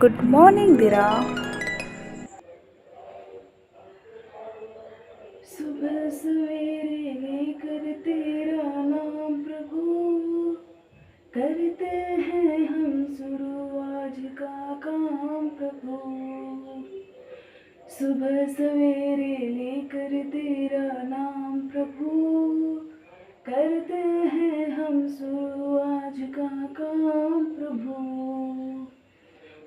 Good morning दिरा। सुबह सवेरे लेकर तेरा नाम प्रभु, करते हैं हम शुरू आज का काम प्रभु। सुबह सवेरे लेकर तेरा नाम प्रभु, करते हैं हम शुरू आज का काम प्रभु।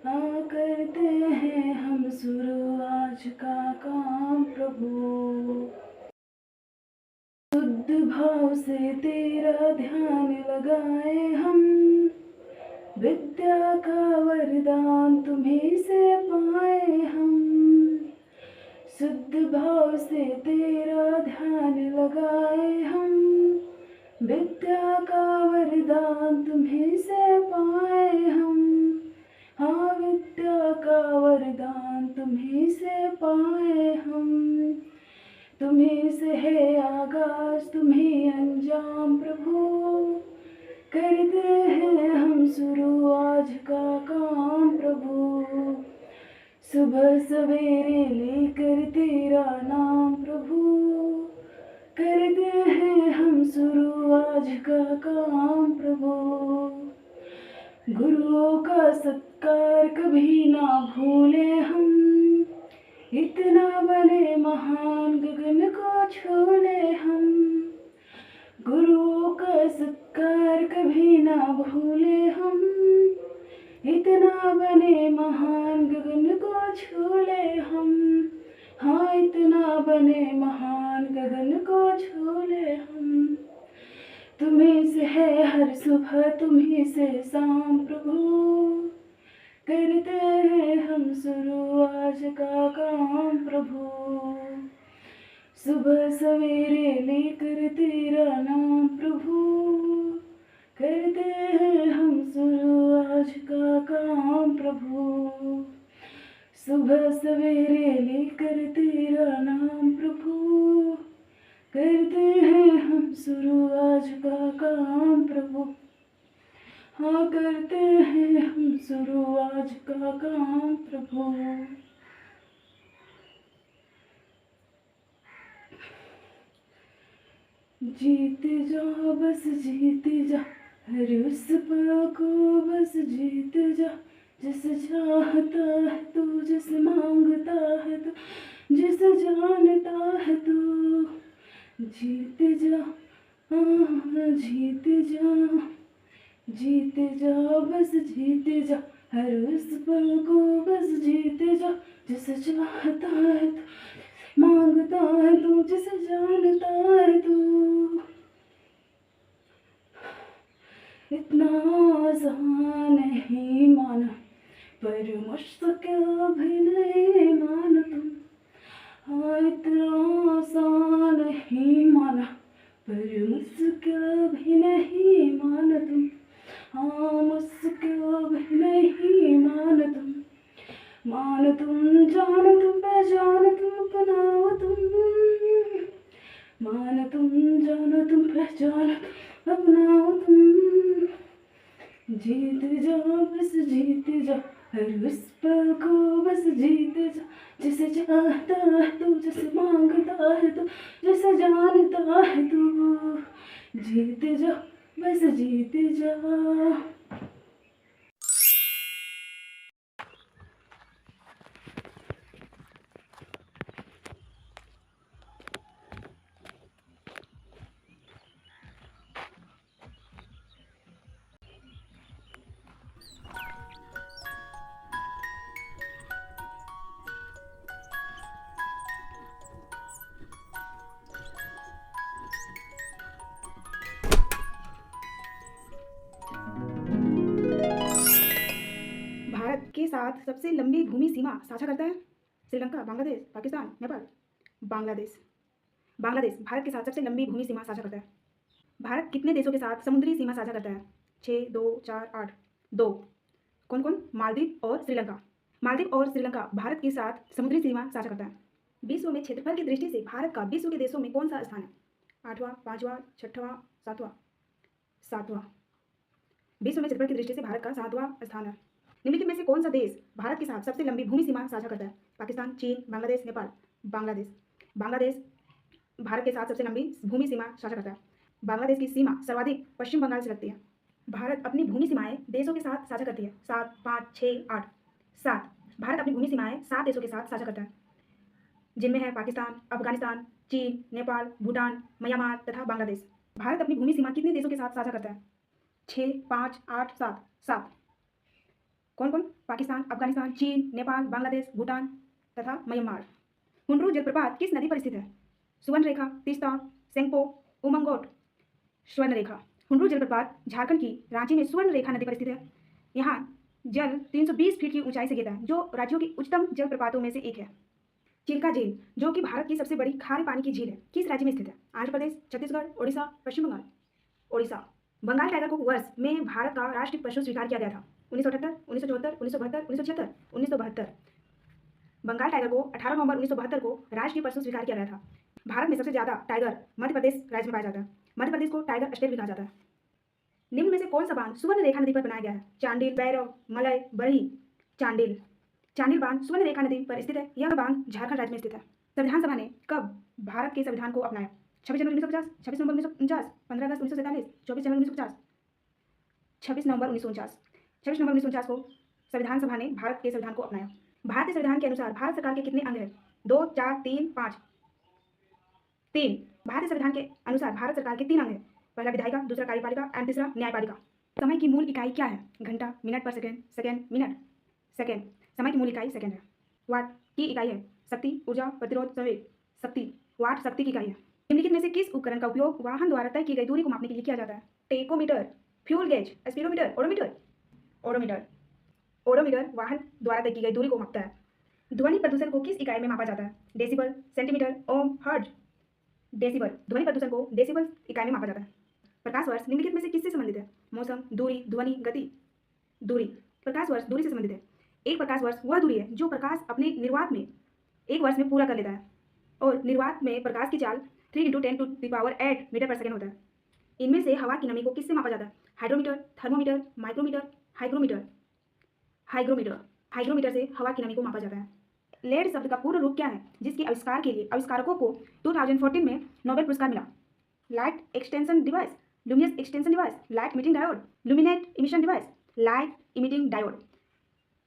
हाँ, करते हैं हम शुरू आज का काम प्रभु। शुद्ध भाव से तेरा ध्यान लगाए हम, विद्या का वरदान तुम्हीं से पाए हम। शुद्ध भाव से तेरा ध्यान लगाए हम, विद्या का वरदान तुम्हीं से पाए हम। हाँ, विद्या का वरदान तुम्हीं से पाए हम। तुम्हीं से है आगाज तुम्हीं अंजाम प्रभु, करते हैं हम शुरू आज का काम प्रभु। सुबह सवेरे लेकर तेरा नाम प्रभु, करते हैं हम शुरू आज का काम प्रभु। गुरुओं का सत्कार कभी ना भूले हम, इतना बने महान गगन को छूले हम। गुरुओं का सत्कार कभी ना भूले हम, इतना बने महान गगन को छूले हम। हाँ, इतना बने महान गगन को छूले हम। तुम्हीं से है हर सुबह तुम्हीं से शाम प्रभु, करते हैं हम शुरू आज का काम प्रभु। सुबह सवेरे लेकर तेरा नाम प्रभु, करते हैं हम शुरू आज का काम प्रभु। सुबह सवेरे लेकर तेरा नाम प्रभु, करते हैं हम शुरू आज का काम प्रभु। हाँ, करते हैं हम शुरू आज का काम प्रभु। जीते जा बस जीते जा, हर उस पल को बस जीते जा। जिस चाहता है तू, जिस मांगता है तू, जिस जानता है तू, जीते जा। हाँ, जीते जा, जीते जा बस जीते जा, हर उस पल को बस जीते जा। जिस चाहता है तू, मांगता है तू, जिसे जानता है तू। इतना आसान नहीं माना, पर मुश्किल भी नहीं माना तुम। हाँ, इतना आसान नहीं माना, पर मुश्किल भी नहीं माना तुम। हाँ, मुश्किल भी नहीं माना तुम। मान तुम, जान तुम, पहचान तुम, अपनाओ तुम। मान तुम, जानो तुम, पहचान तुम, अपनाओ तुम। जीत जा बस जीत जा, हर उस पल को बस जीत जा। जिसे चाहता है तू, जिसे मांगता है तू, जिसे जानता है तू, जीत जा बस जीत जा। भारत के साथ सबसे लंबी भूमि सीमा साझा करता है श्रीलंका, बांग्लादेश, पाकिस्तान, नेपाल। बांग्लादेश भारत के साथ सबसे लंबी भूमि सीमा साझा करता है। भारत कितने देशों के साथ समुद्री सीमा साझा करता है? 6, 2, 4, 8, 2। कौन कौन? मालदीव और श्रीलंका। मालदीव और श्रीलंका भारत के साथ समुद्री सीमा साझा करता है। विश्व में क्षेत्रफल की दृष्टि से भारत का विश्व के देशों में कौन सा स्थान है? 8वां, 5वां, 6वां, 7वां? 7वां। विश्व में क्षेत्रफल की दृष्टि से भारत का 7वां स्थान है। निम्नलिखित में से कौन सा देश भारत के साथ सबसे लंबी भूमि सीमा साझा करता है? पाकिस्तान, चीन, बांग्लादेश, नेपाल। बांग्लादेश। बांग्लादेश भारत के साथ सबसे लंबी भूमि सीमा साझा करता है। बांग्लादेश की सीमा सर्वाधिक पश्चिम बंगाल से लगती है। भारत अपनी भूमि सीमाएं देशों के साथ साझा करती है। 7, 5, 6, 8। 7। भारत अपनी भूमि सीमाएं 7 देशों के साथ साझा करता है, जिनमें है पाकिस्तान, अफगानिस्तान, चीन, नेपाल, भूटान, म्यांमार तथा बांग्लादेश। भारत अपनी भूमि सीमा कितने देशों के साथ साझा करता है? 6, 5, 8, 7। 7। कौन कौन? पाकिस्तान, अफगानिस्तान, चीन, नेपाल, बांग्लादेश, भूटान तथा म्यांमार। हुंडरू जलप्रपात किस नदी पर स्थित है? सुवर्णरेखा, तीस्ता, सेंगपो, उमंगोट। स्वर्णरेखा। हुंडरू जलप्रपात झारखंड की रांची में स्वर्णरेखा नदी पर स्थित है। यहाँ जल 320 फीट की ऊंचाई से गिरता है, जो राज्यों की उच्चतम जलप्रपातों में से एक है। चिल्का झील, जो कि भारत की सबसे बड़ी खारे पानी की झील है, किस राज्य में स्थित है? आंध्र प्रदेश, छत्तीसगढ़, ओडिशा, पश्चिम बंगाल। ओडिशा। बंगाल टाइगर को वर्ष में भारत का राष्ट्रीय पशु स्वीकार किया गया था? 1978, 1974, 1972, 1976, 1972। बंगाल टाइगर को 18 नवंबर 1972 को राष्ट्रीय पशु स्वीकार किया गया था। भारत में सबसे ज्यादा टाइगर मध्य प्रदेश राज्य में पाया जाता है। मध्य प्रदेश को टाइगर स्टेट भी कहा जाता है। निम्न में से कौन सा बांध सुवर्ण रेखा नदी पर बनाया गया है? चांडिल, भैरव, मलय, बरही। चांडिल। चांडिल बांध सुवर्ण रेखा नदी पर स्थित है। यह बांध झारखंड राज्य में स्थित है। संविधान सभा ने कब भारत के संविधान को अपनाया? 26 जनवरी 1950, 26 नवंबर 1949, 15 अगस्त 1947, 24 जनवरी 1950। 26 नवंबर 1949। 26 नवंबर 1949 को संविधान सभा ने भारत के संविधान को अपनाया। भारतीय संविधान के अनुसार भारत सरकार के कितने अंग हैं? 2, 4, 3, 5। 3। भारतीय संविधान के अनुसार भारत सरकार के 3 अंग हैं। पहला विधायिका, दूसरा कार्यपालिका एंड तीसरा न्यायपालिका। समय की मूल इकाई क्या है? घंटा, मिनट पर सेकेंड, सेकेंड, मिनट, सेकेंड। समय की मूल इकाई सेकेंड है। वाट की इकाई है शक्ति, ऊर्जा, प्रतिरोध, संवेग। शक्ति। वाट शक्ति की इकाई है। निम्नलिखित में से किस उपकरण का उपयोग वाहन द्वारा तय की गई दूरी को मापने के लिए किया जाता है? Tachometer, fuel gauge, speedometer, odometer. Odometer. Odometer वाहन द्वारा तय की गई दूरी को मापता है। ध्वनि प्रदूषण को किस इकाई में मापा जाता है? डेसिबल, सेंटीमीटर, ओम, हर्ट्ज। डेसिबल। ध्वनि प्रदूषण को डेसिबल इकाई में मापा जाता है। प्रकाश वर्ष निम्नलिखित में से किससे संबंधित है? मौसम, दूरी, ध्वनि, गति। दूरी। प्रकाश वर्ष दूरी से संबंधित है। एक प्रकाश वर्ष वह दूरी है जो प्रकाश अपने निर्वात में एक वर्ष में पूरा कर लेता है, और निर्वात में प्रकाश की चाल 3 × 10⁸ मीटर पर सेकेंड होता है। इनमें से हवा की नमी को किससे मापा जाता है? Hydrometer, thermometer, micrometer, hygrometer. Hygrometer. Hygrometer से हवा की नमी को मापा जाता है। लेड शब्द का पूर्ण रूप क्या है, जिसके आविष्कार के लिए आविष्कारकों को 2014 में नोबेल पुरस्कार मिला? Light extension device, luminous extension device, light emitting diode, luminate emission device, light emitting diode.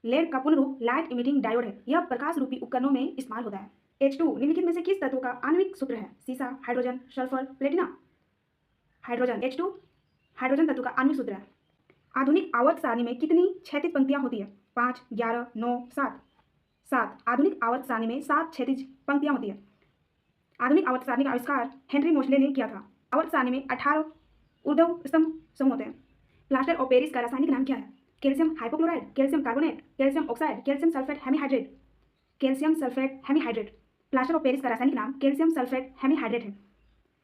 LED का पूर्ण रूप लाइट इमिटिंग डायोड है। यह प्रकाश रूपी उपकरणों में इस्तेमाल होता है। H2 निम्नलिखित में से किस तत्व का आणविक सूत्र है? सीसा, hydrogen, sulphur, platinum. Hydrogen. H2 hydrogen तत्व का आणविक सूत्र है। आधुनिक आवर्त सारणी में कितनी क्षैतिज पंक्तियां होती है? 5, 11, 9, 7। 7। आधुनिक आवर्त सारणी में 7 क्षैतिज पंक्तियां होती है। आधुनिक आवर्त सारणी का आविष्कार हेनरी मोसले ने किया था। आवर्त सारणी में 18 ऊर्ध्व स्तंभ समूह होते हैं। प्लास्टर ऑफ पेरिस का रासायनिक नाम क्या है? Calcium hypochloride, calcium carbonate, calcium oxide, calcium sulphate hemihydrate. Calcium sulphate hemihydrate. Plaster of Paris का रासायनिक नाम कैल्शियम सल्फेट हेमीहाइड्रेट है।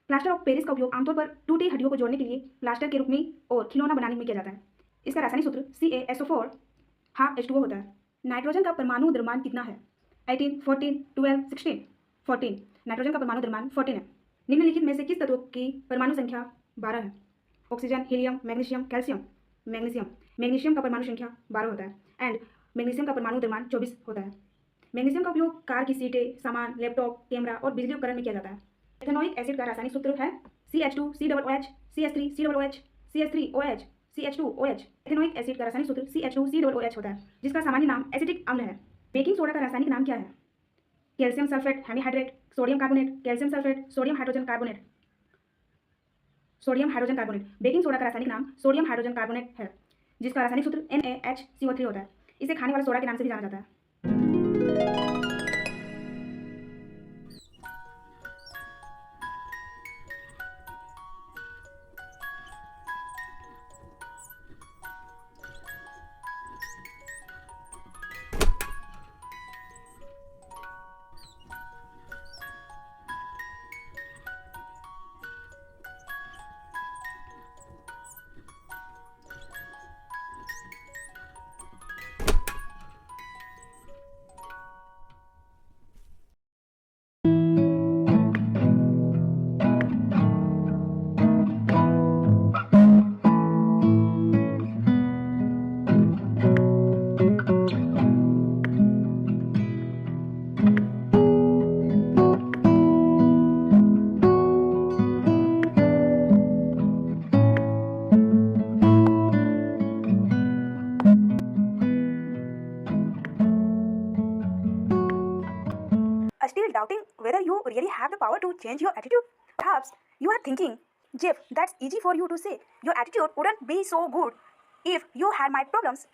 प्लास्टर ऑफ पेरिस का उपयोग आमतौर पर टूटी हड्डियों को जोड़ने के लिए प्लास्टर के रूप में और खिलौना बनाने में किया जाता है। इसका रासायनिक सूत्र CaSO4 H2O होता है। नाइट्रोजन का परमाणु द्रव्यमान कितना है? 18, 14, 12, 16। 14। नाइट्रोजन का परमाणु द्रव्यमान 14 है। निम्नलिखित में से किस तत्व की परमाणु संख्या 12 है? Oxygen, helium, magnesium, calcium. Magnesium. Magnesium का परमाणु संख्या 12 होता है एंड मैग्नीशियम का परमाणु द्रव्यमान 24 होता है। मैग्नीशियम का उपयोग कार की सीटें, सामान, लैपटॉप, कैमरा और बिजली उपकरण में किया जाता है। एथेनोइक एसिड का रासायनिक सूत्र है CH2 COOH CH3 COOH CH3OH CH2OH। Ethanoic acid का रासायनिक सूत्र CH2 COOH होता है, जिसका सामान्य नाम एसिटिक अम्ल है। बेकिंग सोडा का रासायनिक नाम क्या है? Calcium sulphate hemihydrate, sodium carbonate, calcium sulphate, sodium hydrogen carbonate. Sodium hydrogen carbonate. Baking soda का रासायनिक नाम सोडियम हाइड्रोजन कार्बोनेट है, जिसका रासायनिक सूत्र NaHCO3 होता है। इसे खाने वाला सोडा के नाम से भी जाना जाता है। you really have the power to change your attitude? Perhaps you are thinking, Jeff, that's easy for you to say. Your attitude wouldn't be so good if you had my problems.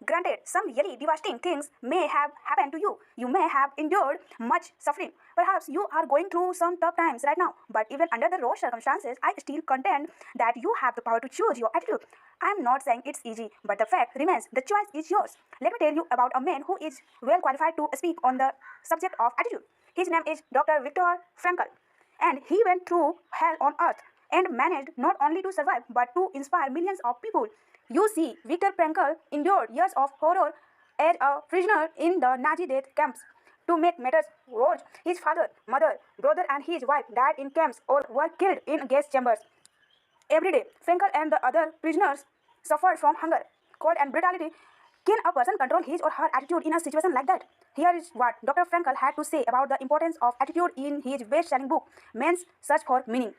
Granted, some really devastating things may have happened to you. You may have endured much suffering. Perhaps you are going through some tough times right now. But even under the worst circumstances, I still contend that you have the power to choose your attitude. I am not saying it's easy, but the fact remains the choice is yours. Let me tell you about a man who is well qualified to speak on the subject of attitude. His name is Dr. Viktor Frankl, and he went through hell on earth and managed not only to survive but to inspire millions of people. You see, Viktor Frankl endured years of horror as a prisoner in the Nazi death camps. To make matters worse, his father, mother, brother, and his wife died in camps or were killed in gas chambers. Every day, Frankl and the other prisoners suffered from hunger, cold, and brutality. Can a person control his or her attitude in a situation like that? Here is what Dr. Frankl had to say about the importance of attitude in his best-selling book, Man's Search for Meaning.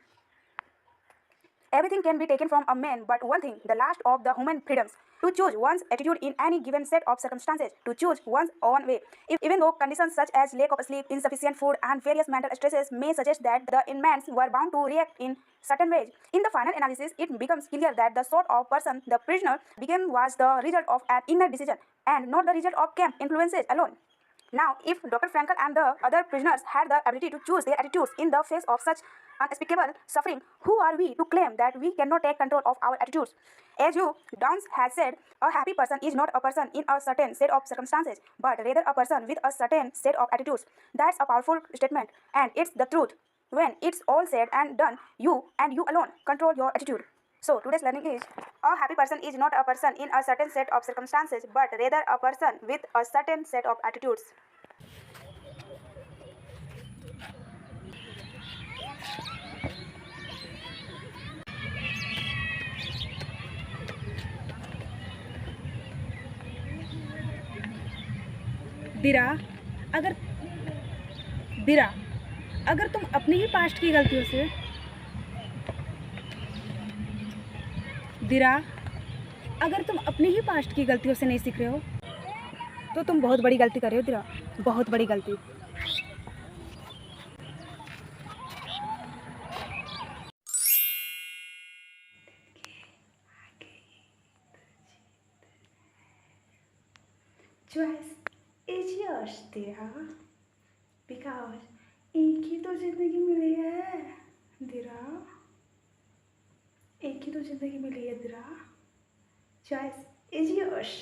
Everything can be taken from a man, but one thing, the last of the human freedoms, to choose one's attitude in any given set of circumstances, to choose one's own way. Even though conditions such as lack of sleep, insufficient food, and various mental stresses may suggest that the inmates were bound to react in certain ways, in the final analysis, it becomes clear that the sort of person the prisoner became was the result of an inner decision, and not the result of camp influences alone. Now, if Dr. Frankl and the other prisoners had the ability to choose their attitudes in the face of such unspeakable suffering, who are we to claim that we cannot take control of our attitudes? As Hugh Downs has said, a happy person is not a person in a certain set of circumstances, but rather a person with a certain set of attitudes. That's a powerful statement, and it's the truth. When it's all said and done, you and you alone control your attitude. So today's learning is, a happy person is not a person in a certain set of circumstances, but rather a person with a certain set of attitudes. दिरा अगर दिरा अगर तुम अपनी ही past की गलतियों से दिरा अगर तुम अपनी ही पास्ट की गलतियों से नहीं सीख रहे हो तो तुम बहुत बड़ी गलती कर रहे हो दिरा, बहुत बड़ी गलती. Choice is yours, Indira, because एक ही तो जिंदगी मिली है दिरा, एक ही तो जिंदगी मिली है दिरा. Choice is yours,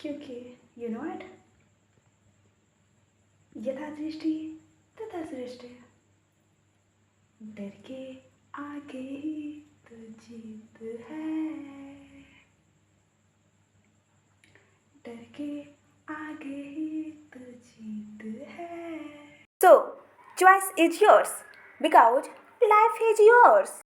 क्योंकि you know it, यथा दृष्टि तथा सृष्टि, डर के आगे ही तो जीत है, डर के आगे ही तो जीत है. So, choice is yours because life is yours.